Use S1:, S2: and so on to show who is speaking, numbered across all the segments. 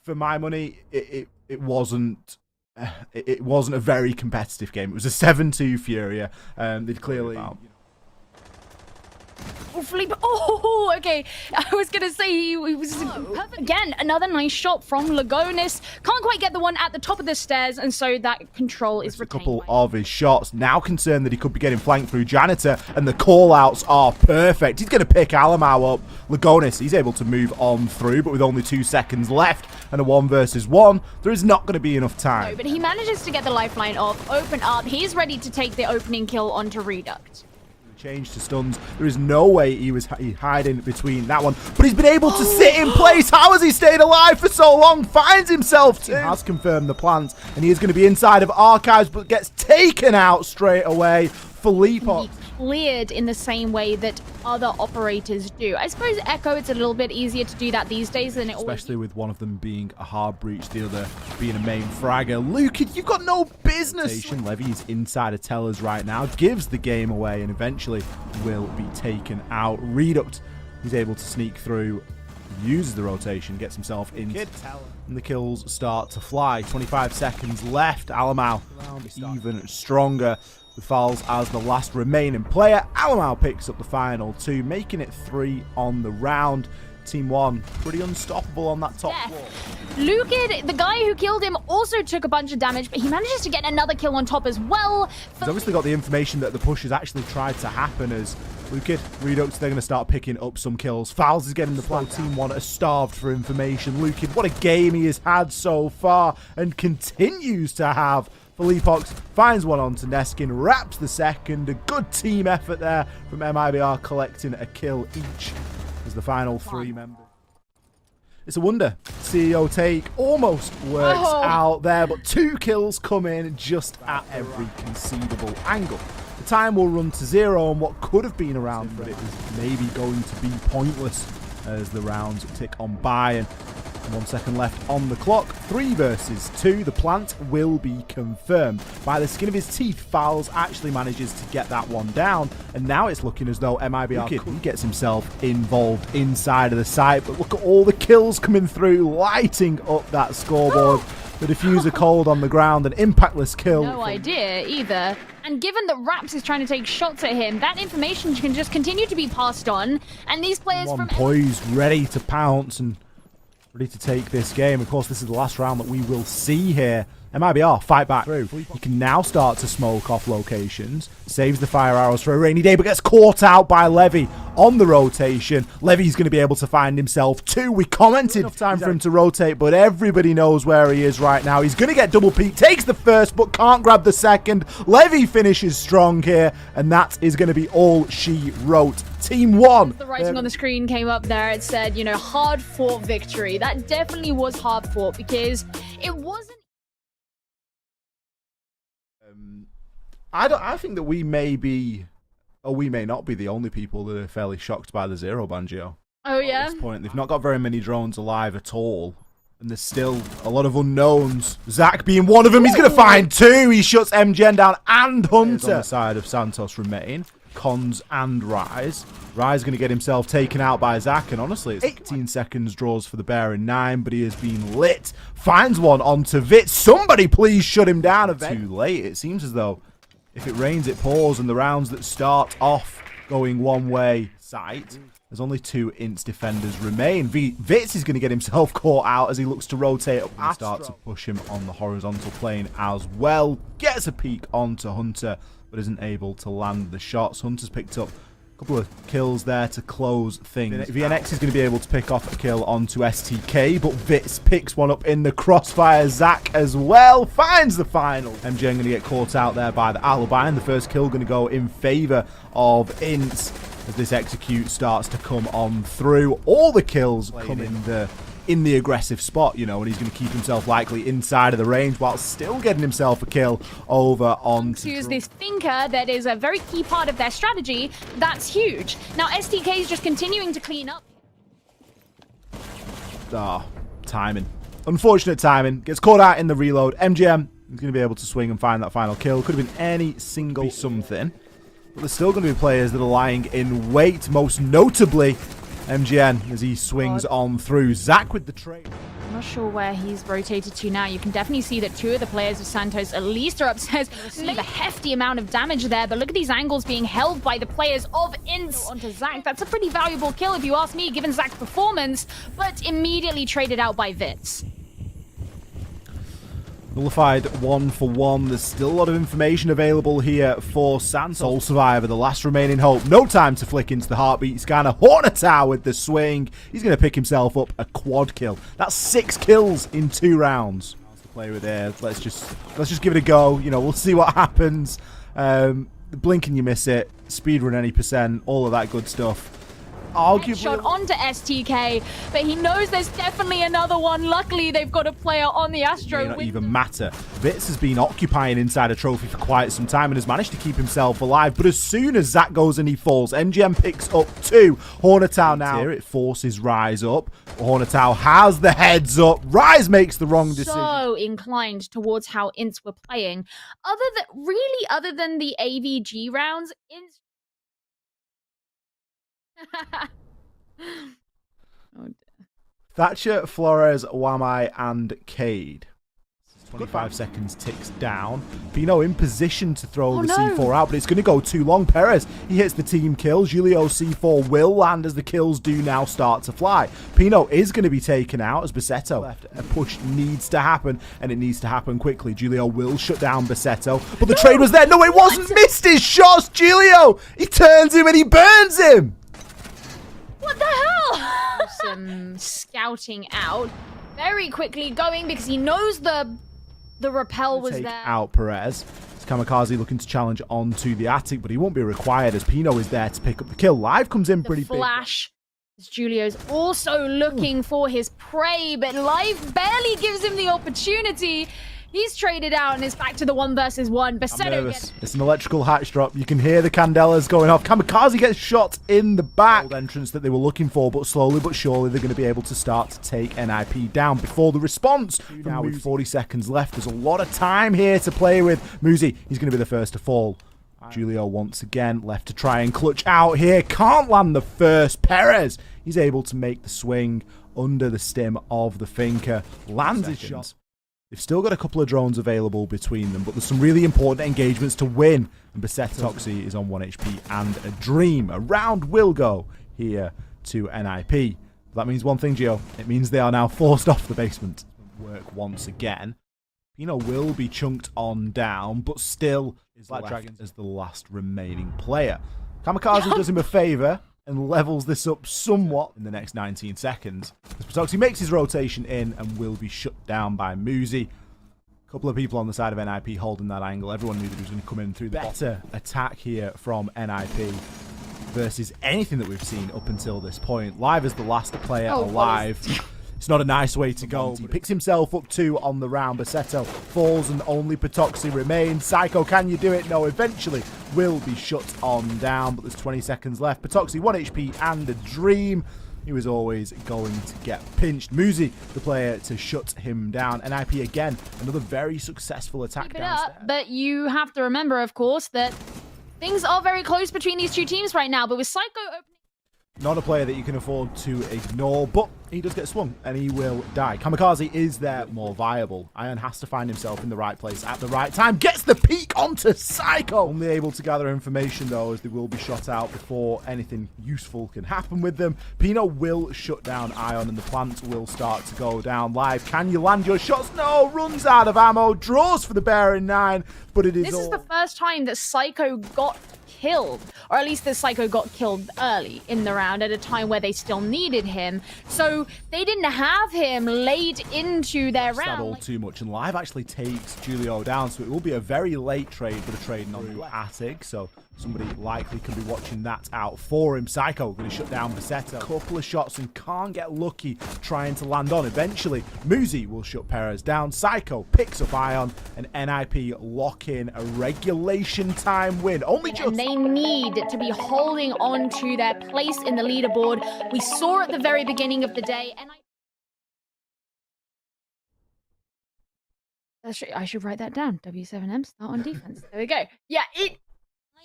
S1: For my money, it wasn't. It wasn't a very competitive game. It was a 7-2 Furia. They'd clearly.
S2: Oh, Felipe. Oh, okay. I was going to say he was perfect. Again, another nice shot from Lagonis. Can't quite get the one at the top of the stairs, and so that control is retained.
S1: A couple of his shots. Now concerned that he could be getting flanked through Janitor, and the call-outs are perfect. He's going to pick Alamau up. Lagonis, he's able to move on through, but with only 2 seconds left and a 1 versus 1, there is not going to be enough time.
S2: No, but he manages to get the lifeline off, open up. He's ready to take the opening kill onto Reduct.
S1: Change to stuns. There is no way he was hiding between that one, but he's been able to sit in place. How has he stayed alive for so long? Finds himself too. He has confirmed the plans, and he is going to be inside of Archives, but gets taken out straight away. Felipe
S2: cleared in the same way that other operators do. I suppose Echo, it's a little bit easier to do that these days than it always.
S1: Especially with one of them being a hard breach, the other being a main fragger. Luke, you've got no business. Levy is inside of Tellers right now, gives the game away, and eventually will be taken out. Reduct, he's able to sneak through, uses the rotation, gets himself in, and the kills start to fly. 25 seconds left. Alamau even stronger. With fouls as the last remaining player. Alamau picks up the final 2, making it 3 on the round. Team 1, pretty unstoppable on that top floor.
S2: Lukid, the guy who killed him, also took a bunch of damage, but he manages to get another kill on top as well.
S1: He's obviously got the information that the push has actually tried to happen as Lukid, Redux, they're going to start picking up some kills. Fouls is getting the plan. Team 1 are starved for information. Lukid, what a game he has had so far and continues to have. Felipox finds one onto Neskin, wraps the second. A good team effort there from MIBR, collecting a kill each as the final 3 members. It's a wonder. CEO take almost works out there, but 2 kills come in just at every conceivable angle. The time will run to 0 on what could have been a round, but it is maybe going to be pointless as the rounds tick on by. And 1 second left on the clock. 3 versus 2. The plant will be confirmed. By the skin of his teeth, Fouls actually manages to get that one down. And now it's looking as though MIBR gets himself involved inside of the site. But look at all the kills coming through, lighting up that scoreboard. The diffuser cold on the ground, an impactless kill.
S2: No idea either. And given that Raps is trying to take shots at him, that information can just continue to be passed on. And these players from
S1: poised, ready to pounce and ready to take this game. Of course, this is the last round that we will see here. MIBR fight back through. He can now start to smoke off locations. Saves the fire arrows for a rainy day, but gets caught out by Levy on the rotation. Levy's going to be able to find himself 2. We commented enough time for him to rotate, but everybody knows where he is right now. He's going to get double peak. Takes the first, but can't grab the second. Levy finishes strong here, and that is going to be all she wrote. Team 1.
S2: The writing on the screen came up there. It said, you know, hard fought victory. That definitely was hard fought because it wasn't.
S1: I think that we may be, or we may not be, the only people that are fairly shocked by the 0 Banjo.
S2: Oh yeah.
S1: At this point, they've not got very many drones alive at all, and there's still a lot of unknowns. Zach being one of them. He's going to find 2. He shuts MGen down and Hunter. On the side of Santos remain. Cons and Rise. Rise going to get himself taken out by Zach, and honestly, it's 18 seconds draws for the bear in 9, but he has been lit. Finds one onto Vit. Somebody please shut him down. Too late. It seems as though if it rains, it pours, and the rounds that start off going one-way sight, there's only 2 INTZ defenders remain. Vitz is going to get himself caught out as he looks to rotate up and start to push him on the horizontal plane as well. Gets a peek onto Hunter, but isn't able to land the shots. Hunter's picked up a couple of kills there to close things. VNX is going to be able to pick off a kill onto STK, but Vitz picks one up in the crossfire. Zach as well finds the final. MJ going to get caught out there by the alibi, and the first kill going to go in favor of INTZ as this execute starts to come on through. All the kills come in the aggressive spot, you know, and he's going to keep himself likely inside of the range while still getting himself a kill over on
S2: to use this thinker that is a very key part of their strategy. That's huge. Now STK is just continuing to clean up.
S1: Timing. Unfortunate timing. Gets caught out in the reload. MGM is going to be able to swing and find that final kill. Could have been any single something, but there's still going to be players that are lying in wait, most notably MGN as he swings on through. Zach with the trade.
S2: I'm not sure where he's rotated to now. You can definitely see that two of the players of Santos at least are upstairs. Receive a hefty amount of damage there, but look at these angles being held by the players of INTZ onto Zach. That's a pretty valuable kill if you ask me, given Zach's performance, but immediately traded out by Vitz.
S1: Nullified 1-for-1. There's still a lot of information available here for Santos. Sole survivor, the last remaining hope. No time to flick into the heartbeat scanner. Hornetao with the swing. He's going to pick himself up a quad kill. That's 6 kills in 2 rounds. To play with there. Let's just give it a go. You know, we'll see what happens. Blink and you miss it. Speedrun any percent. All of that good stuff. Arguably
S2: shot onto STK, but he knows there's definitely another one. Luckily, they've got a player on the Astro.
S1: It may not even matter. Vitz has been occupying inside a trophy for quite some time and has managed to keep himself alive. But as soon as Zach goes and he falls, MGM picks up 2. Hornetao now. Here it forces Rise up. Hornetao has the heads up. Rise makes the wrong decision.
S2: So inclined towards how INTZ were playing. Other than the AVG rounds, INTZ. Oh,
S1: Thatcher, Flores, Wamai, and Cade. 25 seconds ticks down. Pino in position to throw the C4 out, but it's going to go too long. Perez, he hits the team kill. Julio C4 will land as the kills do now start to fly. Pino is going to be taken out as Bassetto left. A push needs to happen, and it needs to happen quickly. Julio will shut down Bassetto, but the trade was there. No, it wasn't. Missed his shots. Julio, he turns him and he burns him.
S2: What the hell? Some scouting out. Very quickly going because he knows the rappel was there.
S1: Out Perez. It's Kamikaze looking to challenge onto the attic, but he won't be required as Pino is there to pick up the kill. Live comes in pretty big.
S2: Flash. Julio's also looking for his prey, but Live barely gives him the opportunity. He's traded out and is back to the 1 versus 1. Bassetto gets...
S1: It's an electrical hatch drop. You can hear the candelas going off. Kamikaze gets shot in the back. Old entrance that they were looking for, but slowly but surely they're going to be able to start to take NIP down before the response. Now with 40 seconds left, there's a lot of time here to play with. Muzi, he's going to be the first to fall. Julio once again left to try and clutch out here. Can't land the first. Perez, he's able to make the swing under the stim of the Finker. Lands his shot. They've still got a couple of drones available between them, but there's some really important engagements to win. And Bassetto Toxie is on 1 HP and a dream. A round will go here to NIP. That means one thing, Gio. It means they are now forced off the basement. Work once again. Pino will be chunked on down, but still is Black Dragon as the last remaining player. Kamikaze does him a favour and levels this up somewhat in the next 19 seconds. As Patoxy makes his rotation in and will be shut down by Muzi. A couple of people on the side of NIP holding that angle. Everyone knew that he was going to come in through the better attack here from NIP versus anything that we've seen up until this point. Live is the last player alive. It's not a nice way to go. He picks himself up 2 on the round. Bassetto falls and only Patoxy remains. Psycho, can you do it? No, eventually will be shut on down, but there's 20 seconds left. Patoxy, 1 HP and a dream. He was always going to get pinched. Muzi, the player to shut him down. NIP again, another very successful attack downstairs.
S2: But you have to remember, of course, that things are very close between these two teams right now, but with Psycho opening...
S1: Not a player that you can afford to ignore, but he does get swung and he will die. Kamikaze is there more viable. Iron has to find himself in the right place at the right time. Gets the peek onto Psycho. Only able to gather information though, as they will be shot out before anything useful can happen with them. Pino will shut down Ion and the plant will start to go down. Live, can you land your shots? No, runs out of ammo, draws for the bear in 9, but it is
S2: This is the first time that Psycho got killed, or at least the Psycho got killed early in the round at a time where they still needed him. So they didn't have him late into their round.
S1: All too much, and Live actually takes Julio down, so it will be a very late trade for the trading on the attic. So somebody likely can be watching that out for him. Psycho going to shut down Bassetto. Couple of shots and can't get lucky trying to land on. Eventually, Muzi will shut Perez down. Psycho picks up Ion, and NIP lock in a regulation time win. Only just...
S2: And they need to be holding on to their place in the leaderboard. We saw at the very beginning of the day, and I should write that down. W7M, start on defense. There we go. Yeah,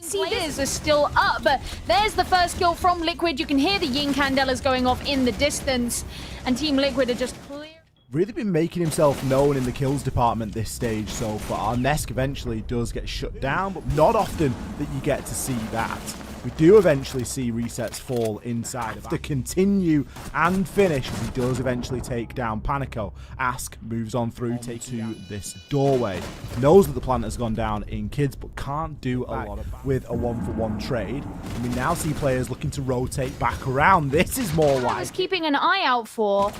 S2: See, this is still up, but there's the first kill from Liquid. You can hear the Yin Candelas going off in the distance, and Team Liquid are just clear.
S1: really been making himself known in the kills department this stage so far. Nesk eventually does get shut down, but not often that you get to see that. We do eventually see resets fall inside of the continue and finish as he does eventually take down Panico. Ask moves on through, takes to this doorway. Knows that the plant has gone down in kids, but can't do a lot with a 1-for-1 trade. And we now see players looking to rotate back around. This is more like...
S2: I was keeping an eye out for...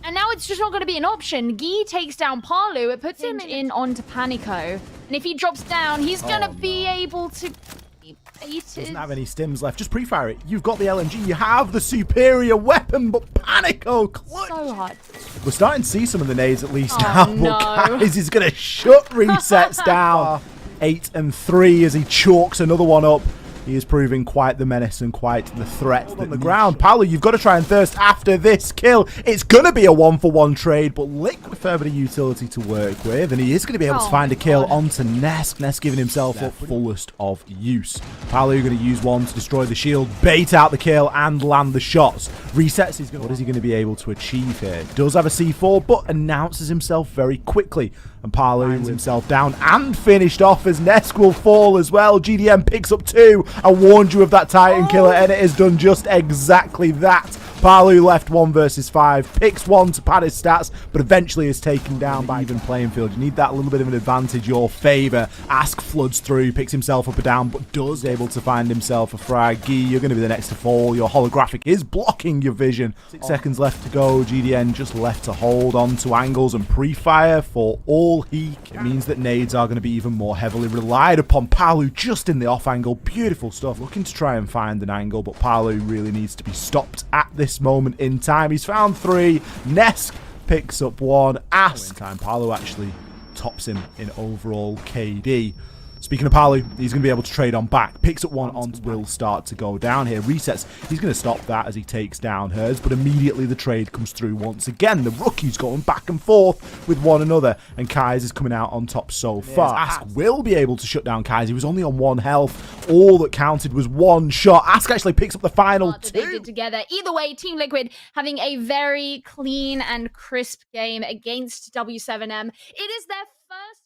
S2: And now it's just not going to be an option. Guy takes down Palu. It puts him in onto Panico. And if he drops down, he's going to be able to...
S1: Doesn't have any stims left. Just pre-fire it. You've got the LMG. You have the superior weapon, but Panico clutch.
S2: So hard.
S1: We're starting to see some of the nades at least now.
S2: No.
S1: But guys, he's going to shut resets down. 8 and 3 as he chalks another one up. He is proving quite the menace and quite the threat on the ground. Paolo, you've got to try and thirst after this kill. It's going to be a 1-for-1 trade, but Liquid with fair bit of utility to work with, and he is going to be able to find a kill onto Nesk. Nesk giving himself up fullest of use. Paolo, you're going to use one to destroy the shield, bait out the kill, and land the shots. Resets. What is he going to be able to achieve here? Does have a C4, but announces himself very quickly. And Paolo lines himself down and finished off as Nesk will fall as well. GDM picks up 2. I warned you of that Titan killer, and it has done just exactly that. Palu left 1 versus 5, picks 1 to pad his stats, but eventually is taken down by even playing field. You need that little bit of an advantage your favour. Ask floods through, picks himself up and down, but does able to find himself a frag. Guy, you're going to be the next to fall. Your holographic is blocking your vision. 6 seconds left to go. GDN just left to hold on to angles and pre-fire for all he can. It means that nades are going to be even more heavily relied upon. Palu just in the off angle. Beautiful stuff. Looking to try and find an angle, but Palu really needs to be stopped at this moment in time. He's found 3. Nesk picks up 1. Ask time. Palu actually tops him in overall KD. Speaking of Palu, he's going to be able to trade on back. Picks up 1 on, will start to go down here. Resets. He's going to stop that as he takes down hers, but immediately the trade comes through once again. The rookies going back and forth with one another, and Kai's is coming out on top so far. Ask will be able to shut down Kai's. He was only on 1 health. All that counted was 1 shot. Ask actually picks up the final 2.
S2: They did together. Either way, Team Liquid having a very clean and crisp game against W7M. It is their first